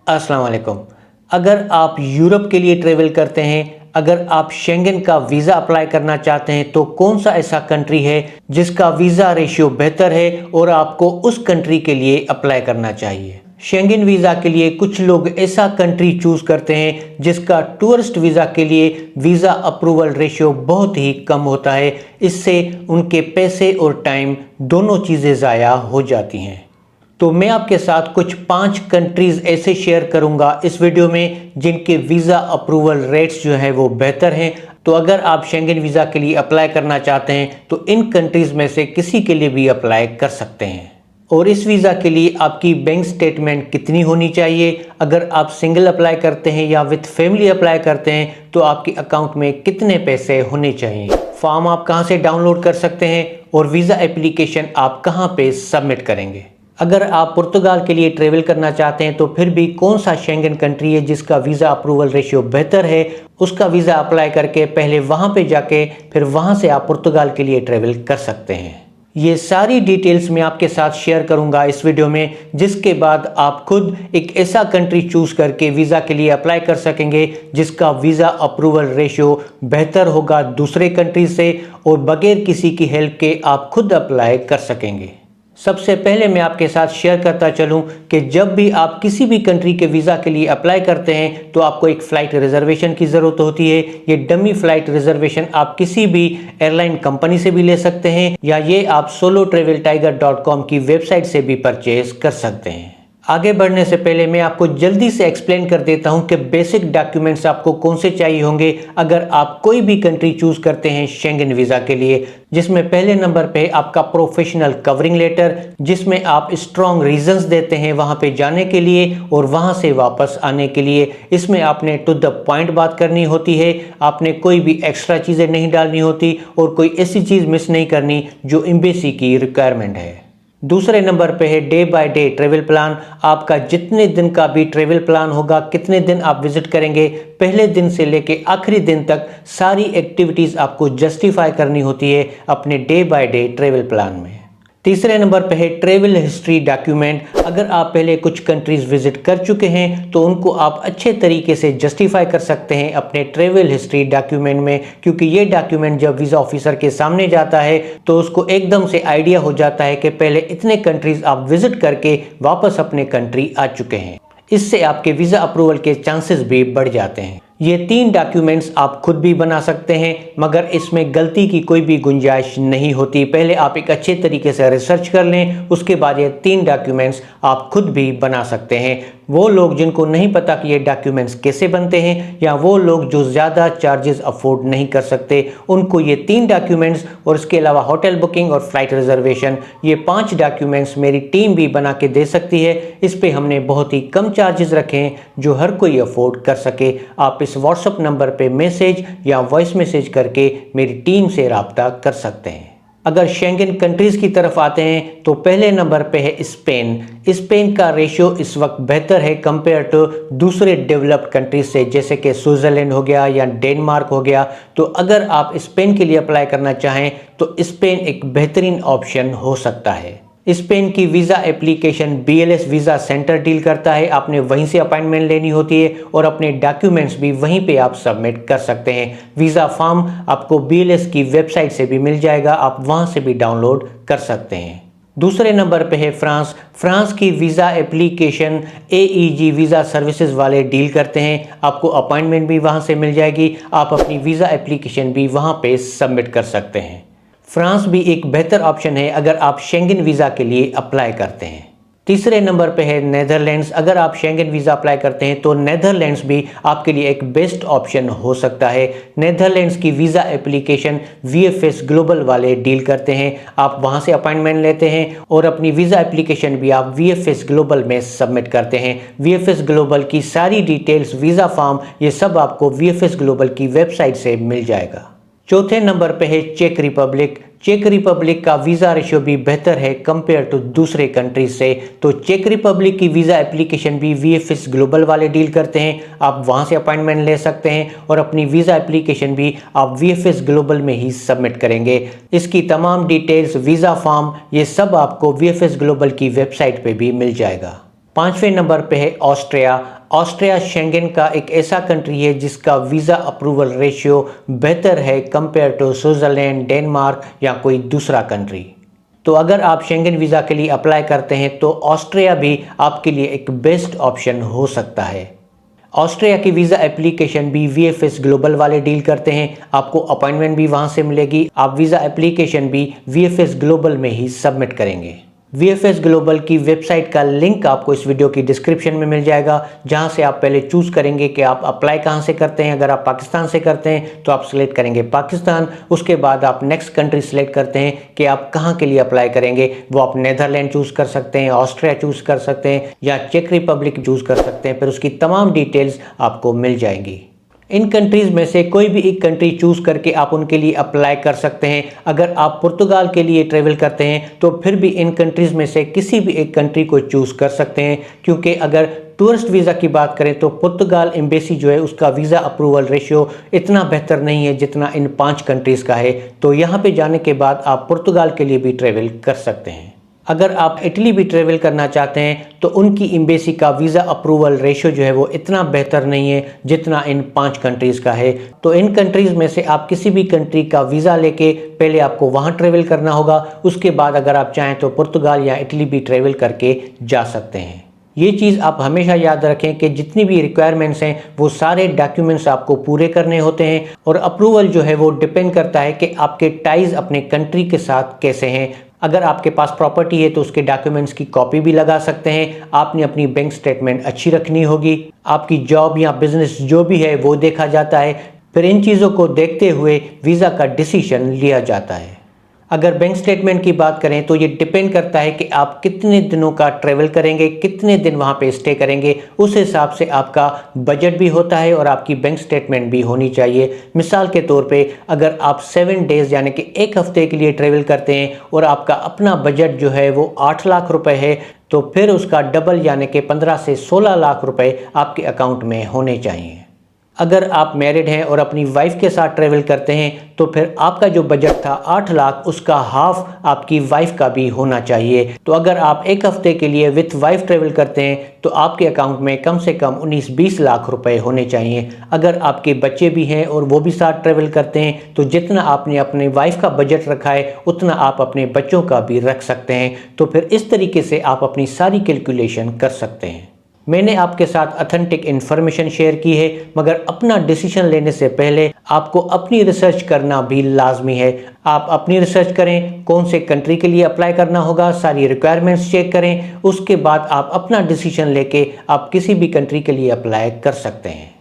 अस्सलाम वालेकुम। अगर आप यूरोप के लिए ट्रैवल करते हैं, अगर आप शेंगन का वीज़ा अप्लाई करना चाहते हैं तो कौन सा ऐसा कंट्री है जिसका वीज़ा रेशियो बेहतर है और आपको उस कंट्री के लिए अप्लाई करना चाहिए। शेंगन वीज़ा के लिए कुछ लोग ऐसा कंट्री चूज़ करते हैं जिसका टूरिस्ट वीज़ा के लिए वीज़ा अप्रूवल रेशियो बहुत ही कम होता है। इससे उनके पैसे और टाइम दोनों चीज़ें ज़ाया हो जाती हैं। तो मैं आपके साथ कुछ 5 कंट्रीज़ ऐसे शेयर करूंगा इस वीडियो में जिनके वीज़ा अप्रूवल रेट्स जो है वो बेहतर हैं। तो अगर आप शेंगन वीज़ा के लिए अप्लाई करना चाहते हैं तो इन कंट्रीज़ में से किसी के लिए भी अप्लाई कर सकते हैं। और इस वीज़ा के लिए आपकी बैंक स्टेटमेंट कितनी होनी चाहिए, अगर आप सिंगल अप्लाई करते हैं या विथ फैमिली अप्लाई करते हैं तो आपके अकाउंट में कितने पैसे होने चाहिए, फॉर्म आप कहाँ से डाउनलोड कर सकते हैं और वीज़ा एप्लीकेशन आप कहाँ पे सबमिट करेंगे। अगर आप पुर्तगाल के लिए ट्रैवल करना चाहते हैं तो फिर भी कौन सा शेंगन कंट्री है जिसका वीज़ा अप्रूवल रेशियो बेहतर है, उसका वीज़ा अप्लाई करके पहले वहाँ पे जाके फिर वहाँ से आप पुर्तगाल के लिए ट्रैवल कर सकते हैं। ये सारी डिटेल्स मैं आपके साथ शेयर करूंगा इस वीडियो में, जिसके बाद आप खुद एक ऐसा कंट्री चूज़ करके वीज़ा के लिए अप्लाई कर सकेंगे जिसका वीज़ा अप्रूवल रेशियो बेहतर होगा दूसरे कंट्री से और बगैर किसी की हेल्प के आप खुद अप्लाई कर सकेंगे। सबसे पहले मैं आपके साथ शेयर करता चलूं कि जब भी आप किसी भी कंट्री के वीज़ा के लिए अप्लाई करते हैं तो आपको एक फ़्लाइट रिजर्वेशन की ज़रूरत होती है। ये डमी फ़्लाइट रिजर्वेशन आप किसी भी एयरलाइन कंपनी से भी ले सकते हैं या ये आप solotraveltiger.com की वेबसाइट से भी परचेज कर सकते हैं। आगे बढ़ने से पहले मैं आपको जल्दी से एक्सप्लेन कर देता हूं कि बेसिक डॉक्यूमेंट्स आपको कौन से चाहिए होंगे अगर आप कोई भी कंट्री चूज़ करते हैं शेंगन वीज़ा के लिए, जिसमें पहले नंबर पे आपका प्रोफेशनल कवरिंग लेटर, जिसमें आप स्ट्रॉन्ग रीजंस देते हैं वहां पे जाने के लिए और वहां से वापस आने के लिए। इसमें आपने टू द पॉइंट बात करनी होती है, आपने कोई भी एक्स्ट्रा चीज़ें नहीं डालनी होती और कोई ऐसी चीज़ मिस नहीं करनी जो एम्बेसी की रिक्वायरमेंट है। दूसरे नंबर पे है day by day travel plan. आपका जितने दिन का भी ट्रेवल प्लान होगा, कितने दिन आप विजिट करेंगे, पहले दिन से लेके आखिरी दिन तक सारी एक्टिविटीज़ आपको जस्टिफाई करनी होती है अपने day by day travel plan में। तीसरे नंबर पे है ट्रेवल हिस्ट्री डॉक्यूमेंट। अगर आप पहले कुछ कंट्रीज़ विजिट कर चुके हैं तो उनको आप अच्छे तरीके से जस्टिफाई कर सकते हैं अपने ट्रेवल हिस्ट्री डॉक्यूमेंट में, क्योंकि ये डॉक्यूमेंट जब वीज़ा ऑफिसर के सामने जाता है तो उसको एकदम से आइडिया हो जाता है कि पहले इतने कंट्रीज़ आप विजिट करके वापस अपने कंट्री आ चुके हैं। इससे आपके वीज़ा अप्रूवल के चांसेस भी बढ़ जाते हैं। ये 3 डॉक्यूमेंट्स आप खुद भी बना सकते हैं, मगर इसमें गलती की कोई भी गुंजाइश नहीं होती। पहले आप एक अच्छे तरीके से रिसर्च कर लें, उसके बाद ये 3 डॉक्यूमेंट्स आप खुद भी बना सकते हैं। वो लोग जिनको नहीं पता कि ये डॉक्यूमेंट्स कैसे बनते हैं या वो लोग जो ज़्यादा चार्जेस अफोर्ड नहीं कर सकते, उनको ये 3 डॉक्यूमेंट्स और इसके अलावा होटल बुकिंग और फ्लाइट रिजर्वेशन, ये 5 डॉक्यूमेंट्स मेरी टीम भी बना के दे सकती है। इस पे हमने बहुत ही कम चार्जेस रखे हैं जो हर कोई अफोर्ड कर सके। आप इस व्हाट्सएप नंबर पे मैसेज या वॉइस मैसेज करके मेरी टीम से राब्ता कर सकते हैं। अगर शेंगन कंट्रीज़ की तरफ आते हैं तो पहले नंबर पे है स्पेन। स्पेन का रेशियो इस वक्त बेहतर है कंपेयर टू दूसरे डेवलप्ड कंट्रीज से, जैसे कि स्विट्ज़रलैंड हो गया या डेनमार्क हो गया। तो अगर आप स्पेन के लिए अप्लाई करना चाहें तो स्पेन एक बेहतरीन ऑप्शन हो सकता है। स्पेन की visa application BLS visa centre deal करता है, आपने वहीं से अपॉइंटमेंट लेनी होती है और अपने डॉक्यूमेंट्स भी वहीं पे आप सबमिट कर सकते हैं। वीज़ा फॉर्म आपको BLS की वेबसाइट से भी मिल जाएगा, आप वहां से भी डाउनलोड कर सकते हैं। दूसरे नंबर पे है फ्रांस। फ्रांस की visa application AEG visa services वाले डील करते हैं, आपको अपॉइंटमेंट भी वहां से मिल जाएगी, आप अपनी वीज़ा एप्लीकेशन भी वहां पे सबमिट कर सकते हैं। फ्रांस भी एक बेहतर ऑप्शन है अगर आप शेंगन वीज़ा के लिए अप्लाई करते हैं। तीसरे नंबर पे है नेदरलैंड्स। अगर आप शेंगन वीज़ा अप्लाई करते हैं तो नेदरलैंड्स भी आपके लिए एक बेस्ट ऑप्शन हो सकता है। नेदरलैंड्स की वीज़ा एप्लीकेशन VFS ग्लोबल वाले डील करते हैं, आप वहां से अपॉइंटमेंट लेते हैं और अपनी वीज़ा एप्लीकेशन भी आप VFS ग्लोबल में सबमिट करते हैं। VFS ग्लोबल की सारी डिटेल्स, वीज़ा फॉर्म, ये सब आपको VFS ग्लोबल की वेबसाइट से मिल जाएगा। चौथे नंबर पे है चेक रिपब्लिक। चेक रिपब्लिक का वीज़ा रेशियो भी बेहतर है कंपेयर टू दूसरे कंट्रीज से। तो चेक रिपब्लिक की वीज़ा एप्लीकेशन भी VFS ग्लोबल वाले डील करते हैं, आप वहां से अपॉइंटमेंट ले सकते हैं और अपनी वीज़ा एप्लीकेशन भी आप VFS ग्लोबल में ही सबमिट करेंगे। इसकी तमाम डिटेल्स, वीज़ा फॉर्म, ये सब आपको VFS ग्लोबल की वेबसाइट पे भी मिल जाएगा। 5वें नंबर पे है ऑस्ट्रिया। ऑस्ट्रिया शेंगन का एक ऐसा कंट्री है जिसका वीज़ा अप्रूवल रेशियो बेहतर है कंपेयर टू स्विट्ज़रलैंड, डेनमार्क या कोई दूसरा कंट्री। तो अगर आप शेंगन वीज़ा के लिए अप्लाई करते हैं तो ऑस्ट्रिया भी आपके लिए एक बेस्ट ऑप्शन हो सकता है। ऑस्ट्रिया की वीज़ा एप्लीकेशन भी VFS ग्लोबल वाले डील करते हैं, आपको अपॉइंटमेंट भी वहाँ से मिलेगी। आप वीज़ा एप्लीकेशन भी VFS ग्लोबल में ही सबमिट करेंगे। VFS ग्लोबल की वेबसाइट का लिंक आपको इस वीडियो की डिस्क्रिप्शन में मिल जाएगा, जहां से आप पहले चूज़ करेंगे कि आप अप्लाई कहां से करते हैं। अगर आप पाकिस्तान से करते हैं तो आप सिलेक्ट करेंगे पाकिस्तान। उसके बाद आप नेक्स्ट कंट्री सिलेक्ट करते हैं कि आप कहां के लिए अप्लाई करेंगे। वो आप नेदरलैंड चूज़ कर सकते हैं, ऑस्ट्रिया चूज़ कर सकते हैं या चेक रिपब्लिक चूज़ कर सकते हैं। फिर उसकी तमाम डिटेल्स आपको मिल जाएंगी। इन कंट्रीज़ में से कोई भी एक कंट्री चूज़ करके आप उनके लिए अप्लाई कर सकते हैं। अगर आप पुर्तगाल के लिए ट्रैवल करते हैं तो फिर भी इन कंट्रीज़ में से किसी भी एक कंट्री को चूज़ कर सकते हैं, क्योंकि अगर टूरिस्ट वीज़ा की बात करें तो पुर्तगाल एम्बेसी जो है उसका वीज़ा अप्रूवल रेशियो इतना बेहतर नहीं है जितना इन 5 कंट्रीज़ का है। तो यहाँ पे जाने के बाद आप पुर्तगाल के लिए भी ट्रैवल कर सकते हैं। अगर आप इटली भी ट्रैवल करना चाहते हैं तो उनकी एम्बेसी का वीज़ा अप्रूवल रेशियो जो है वो इतना बेहतर नहीं है जितना इन 5 कंट्रीज़ का है। तो इन कंट्रीज़ में से आप किसी भी कंट्री का वीज़ा लेके पहले आपको वहाँ ट्रैवल करना होगा। उसके बाद अगर आप चाहें तो पुर्तगाल या इटली भी ट्रैवल करके जा सकते हैं। ये चीज़ आप हमेशा याद रखें कि जितनी भी रिक्वायरमेंट्स हैं वो सारे डॉक्यूमेंट्स आपको पूरे करने होते हैं, और अप्रूवल जो है वो डिपेंड करता है कि आपके टाइज़ अपने कंट्री के साथ कैसे हैं। अगर आपके पास प्रॉपर्टी है तो उसके डॉक्यूमेंट्स की कॉपी भी लगा सकते हैं। आपने अपनी बैंक स्टेटमेंट अच्छी रखनी होगी। आपकी जॉब या बिजनेस जो भी है वो देखा जाता है। फिर इन चीज़ों को देखते हुए वीज़ा का डिसीजन लिया जाता है। अगर बैंक स्टेटमेंट की बात करें तो ये डिपेंड करता है कि आप कितने दिनों का ट्रैवल करेंगे, कितने दिन वहाँ पे स्टे करेंगे। उस हिसाब से आपका बजट भी होता है और आपकी बैंक स्टेटमेंट भी होनी चाहिए। मिसाल के तौर पे अगर आप 7 डेज़ यानी कि 1 हफ्ते के लिए ट्रैवल करते हैं और आपका अपना बजट जो है वो 8 लाख रुपए है, तो फिर उसका डबल यानी कि 15 से 16 लाख रुपए आपके अकाउंट में होने चाहिए। अगर आप मैरिड हैं और अपनी वाइफ के साथ ट्रैवल करते हैं तो फिर आपका जो बजट था 8 लाख, उसका हाफ आपकी वाइफ का भी होना चाहिए। तो अगर आप 1 हफ्ते के लिए विथ वाइफ ट्रैवल करते हैं तो आपके अकाउंट में कम से कम 19-20 लाख रुपए होने चाहिए। अगर आपके बच्चे भी हैं और वो भी साथ ट्रैवल करते हैं तो जितना आपने अपनी वाइफ का बजट रखा है उतना आप अपने बच्चों का भी रख सकते हैं। तो फिर इस तरीके से आप अपनी सारी कैलकुलेशन कर सकते हैं। मैंने आपके साथ ऑथेंटिक इन्फॉर्मेशन शेयर की है, मगर अपना डिसीजन लेने से पहले आपको अपनी रिसर्च करना भी लाजमी है। आप अपनी रिसर्च करें, कौन से कंट्री के लिए अप्लाई करना होगा, सारी रिक्वायरमेंट्स चेक करें। उसके बाद आप अपना डिसीजन लेके आप किसी भी कंट्री के लिए अप्लाई कर सकते हैं।